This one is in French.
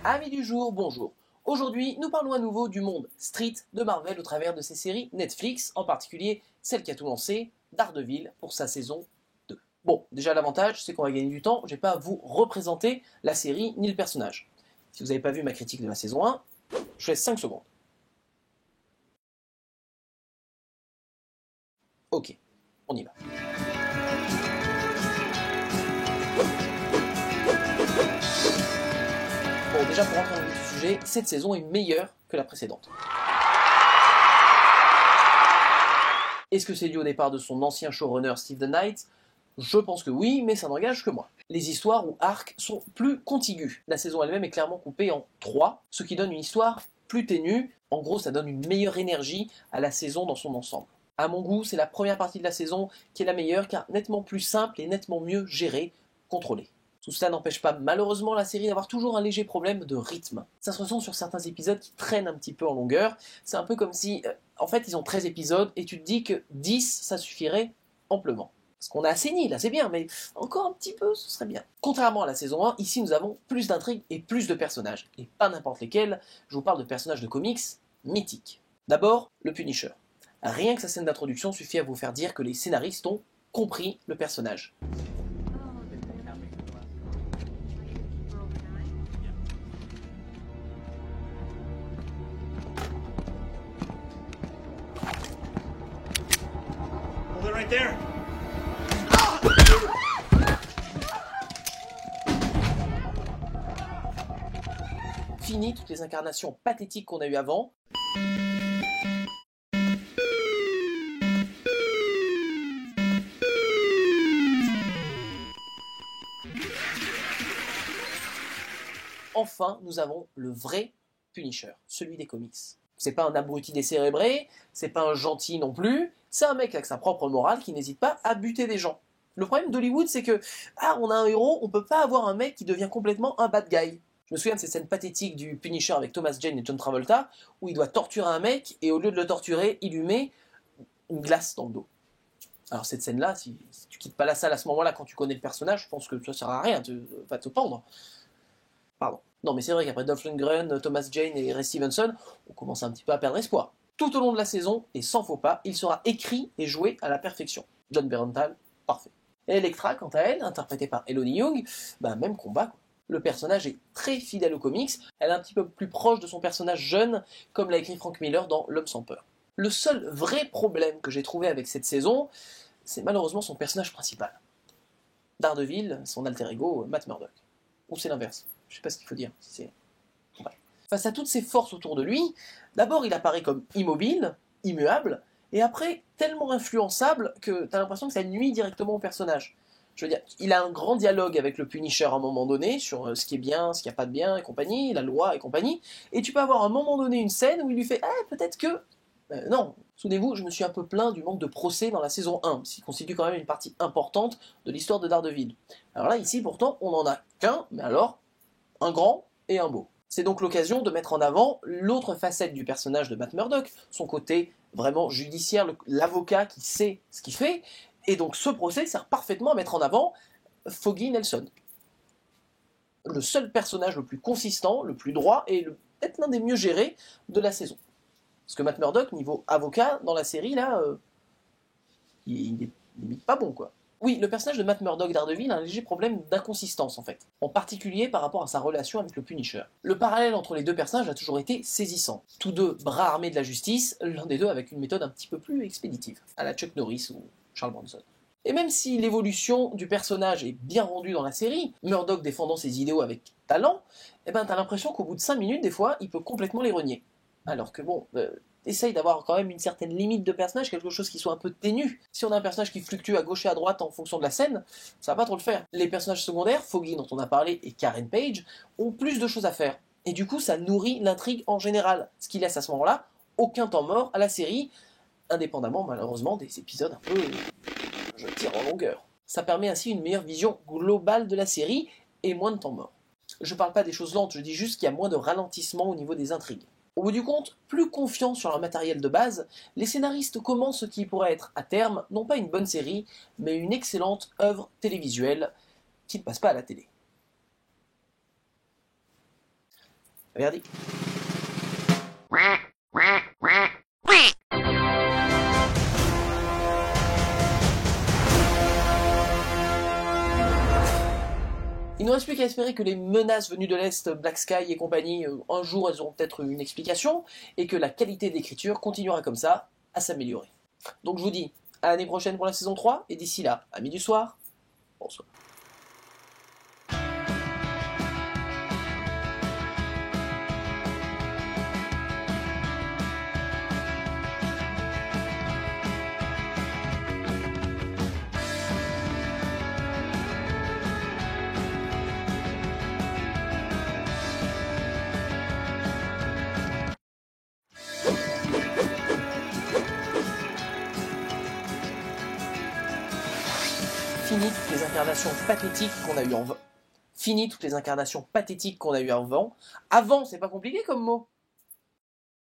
Amis du jour, bonjour. Aujourd'hui, nous parlons à nouveau du monde Street de Marvel au travers de ses séries Netflix, en particulier celle qui a tout lancé, Daredevil, pour sa saison 2. Bon, déjà l'avantage, c'est qu'on va gagner du temps, je n'ai pas à vous représenter la série ni le personnage. Si vous n'avez pas vu ma critique de la saison 1, je laisse 5 secondes. Ok, on y va. Bon, déjà pour rentrer dans le vif du sujet, cette saison est meilleure que la précédente. Est-ce que c'est dû au départ de son ancien showrunner Steve Knight? Je pense que oui, mais ça n'engage que moi. Les histoires ou arcs sont plus contigus. La saison elle-même est clairement coupée en 3, ce qui donne une histoire plus ténue. En gros, ça donne une meilleure énergie à la saison dans son ensemble. À mon goût, c'est la première partie de la saison qui est la meilleure, car nettement plus simple et nettement mieux gérée, contrôlée. Tout cela n'empêche pas malheureusement la série d'avoir toujours un léger problème de rythme. Ça se ressent sur certains épisodes qui traînent un petit peu en longueur. C'est un peu comme si, en fait, ils ont 13 épisodes et tu te dis que 10, ça suffirait amplement. Parce qu'on a assaini, là c'est bien, mais encore un petit peu, ce serait bien. Contrairement à la saison 1, ici nous avons plus d'intrigues et plus de personnages. Et pas n'importe lesquels, je vous parle de personnages de comics mythiques. D'abord, le Punisher. Rien que sa scène d'introduction suffit à vous faire dire que les scénaristes ont compris le personnage. Hold it right there. Fini toutes les incarnations pathétiques qu'on a eues avant. Enfin, nous avons le vrai Punisher, celui des comics. C'est pas un abruti décérébré, c'est pas un gentil non plus, c'est un mec avec sa propre morale qui n'hésite pas à buter des gens. Le problème d'Hollywood, c'est que, on a un héros, on peut pas avoir un mec qui devient complètement un bad guy. Je me souviens de ces scènes pathétiques du Punisher avec Thomas Jane et John Travolta, où il doit torturer un mec, et au lieu de le torturer, il lui met une glace dans le dos. Alors cette scène-là, si tu quittes pas la salle à ce moment-là, quand tu connais le personnage, je pense que ça sert à rien, va te pendre. Pardon. Non, mais c'est vrai qu'après Dolph Lundgren, Thomas Jane et Ray Stevenson, on commence un petit peu à perdre espoir. Tout au long de la saison, et sans faux pas, il sera écrit et joué à la perfection. John Bernthal, parfait. Et Elektra, quant à elle, interprétée par Elodie Yung, même combat, quoi. Le personnage est très fidèle aux comics, elle est un petit peu plus proche de son personnage jeune, comme l'a écrit Frank Miller dans L'Homme sans peur. Le seul vrai problème que j'ai trouvé avec cette saison, c'est malheureusement son personnage principal. Daredevil, son alter ego, Matt Murdock. Ou c'est l'inverse. Je sais pas ce qu'il faut dire. Ouais. Face à toutes ces forces autour de lui, d'abord il apparaît comme immobile, immuable, et après tellement influençable que t'as l'impression que ça nuit directement au personnage. Je veux dire, il a un grand dialogue avec le Punisher à un moment donné, sur ce qui est bien, ce qui n'y a pas de bien, et compagnie, la loi et compagnie, et tu peux avoir à un moment donné une scène où il lui fait « Ah, peut-être que... » Non, souvenez-vous, je me suis un peu plaint du manque de procès dans la saison 1, ce qui constitue quand même une partie importante de l'histoire de Daredevil. Alors là, ici, pourtant, on n'en a qu'un, mais alors, un grand et un beau. C'est donc l'occasion de mettre en avant l'autre facette du personnage de Matt Murdock, son côté vraiment judiciaire, l'avocat qui sait ce qu'il fait, et donc ce procès sert parfaitement à mettre en avant Foggy Nelson. Le seul personnage le plus consistant, le plus droit, et peut-être l'un des mieux gérés de la saison. Parce que Matt Murdock, niveau avocat, dans la série, là, il est limite pas bon, quoi. Oui, le personnage de Matt Murdock Daredevil a un léger problème d'inconsistance, en fait. En particulier par rapport à sa relation avec le Punisher. Le parallèle entre les deux personnages a toujours été saisissant. Tous deux bras armés de la justice, l'un des deux avec une méthode un petit peu plus expéditive, à la Chuck Norris ou Charles Bronson. Et même si l'évolution du personnage est bien rendue dans la série, Murdock défendant ses idéaux avec talent, t'as l'impression qu'au bout de 5 minutes, des fois, il peut complètement les renier. Alors que bon, essaye d'avoir quand même une certaine limite de personnage, quelque chose qui soit un peu ténu. Si on a un personnage qui fluctue à gauche et à droite en fonction de la scène, ça va pas trop le faire. Les personnages secondaires, Foggy dont on a parlé et Karen Page, ont plus de choses à faire. Et du coup, ça nourrit l'intrigue en général, ce qui laisse à ce moment-là aucun temps mort à la série, indépendamment malheureusement des épisodes un peu... je tire en longueur. Ça permet ainsi une meilleure vision globale de la série et moins de temps mort. Je parle pas des choses lentes, je dis juste qu'il y a moins de ralentissement au niveau des intrigues. Au bout du compte, plus confiants sur leur matériel de base, les scénaristes commencent ce qui pourrait être, à terme, non pas une bonne série, mais une excellente œuvre télévisuelle qui ne passe pas à la télé. Verdict. Il ne reste plus qu'à espérer que les menaces venues de l'Est, Black Sky et compagnie, un jour elles auront peut-être une explication, et que la qualité d'écriture continuera comme ça à s'améliorer. Donc je vous dis à l'année prochaine pour la saison 3, et d'ici là, amis du soir, bonsoir. Fini toutes les incarnations pathétiques qu'on a eues en vent. Fini toutes les incarnations pathétiques qu'on a eues en vent. Avant, c'est pas compliqué comme mot.